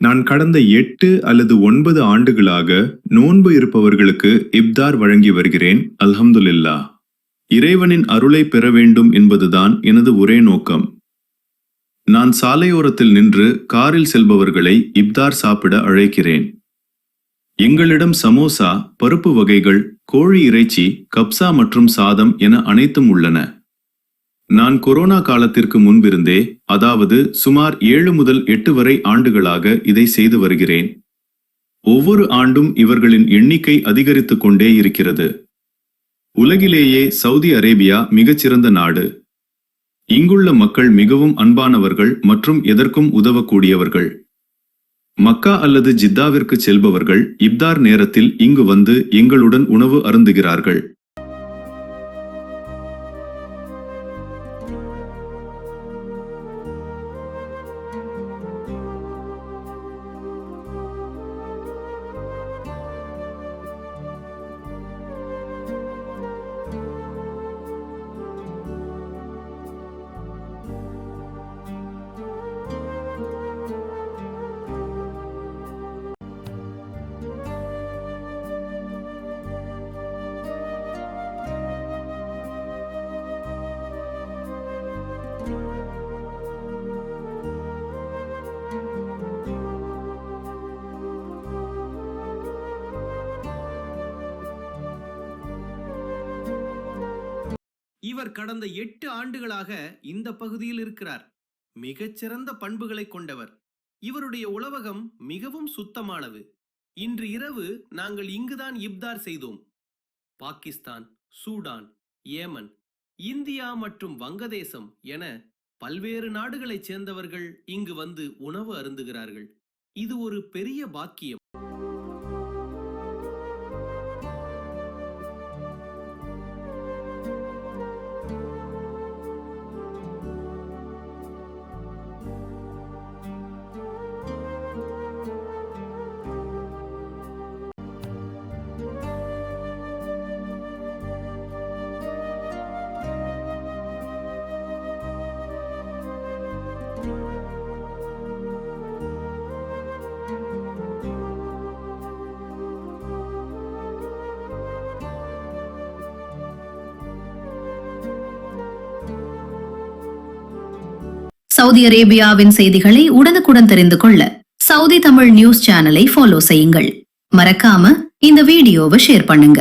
நான் கடந்த 8 அல்லது 9 ஆண்டுகளாக நோன்பு இருப்பவர்களுக்கு இப்தார் வழங்கி வருகிறேன். அல்ஹம்துலில்லாஹ். இறைவனின் அருளை பெற வேண்டும் என்பதுதான் எனது ஒரே நோக்கம். நான் சாலையோரத்தில் நின்று காரில் செல்பவர்களை இப்தார் சாப்பிட அழைக்கிறேன். எங்களிடம் சமோசா, பருப்பு வகைகள், கோழி இறைச்சி, கப்சா மற்றும் சாதம் என அனைத்தும் உள்ளன. நான் கொரோனா காலத்திற்கு முன்பிருந்தே, அதாவது சுமார் 7 முதல் 8 வரை ஆண்டுகளாக இதை செய்து வருகிறேன். ஒவ்வொரு ஆண்டும் இவர்களின் எண்ணிக்கை அதிகரித்துக் கொண்டே இருக்கிறது. உலகிலேயே சவுதி அரேபியா மிகச்சிறந்த நாடு. இங்குள்ள மக்கள் மிகவும் அன்பானவர்கள் மற்றும் எதற்கும் உதவக்கூடியவர்கள். மக்கா அல்லது ஜித்தாவிற்கு செல்பவர்கள் இப்தார் நேரத்தில் இங்கு வந்து எங்களுடன் உணவு அருந்துகிறார்கள். இவர் கடந்த 8 ஆண்டுகளாக இந்த பகுதியில் இருக்கிறார். மிகச்சிறந்த பண்புகளை கொண்டவர். இவருடைய உணவகம் மிகவும் சுத்தமானது. இன்று இரவு நாங்கள் இங்குதான் இப்தார் செய்தோம். பாகிஸ்தான், சூடான், ஏமன், இந்தியா மற்றும் வங்கதேசம் என பல்வேறு நாடுகளைச் சேர்ந்தவர்கள் இங்கு வந்து உணவு அருந்துகிறார்கள். இது ஒரு பெரிய பாக்கியம். சவுதி அரேபியாவின் செய்திகளை உடனுக்குடன் தெரிந்து கொள்ள சவுதி தமிழ் நியூஸ் சேனலை ஃபாலோ செய்யுங்கள். மறக்காம இந்த வீடியோவை ஷேர் பண்ணுங்க.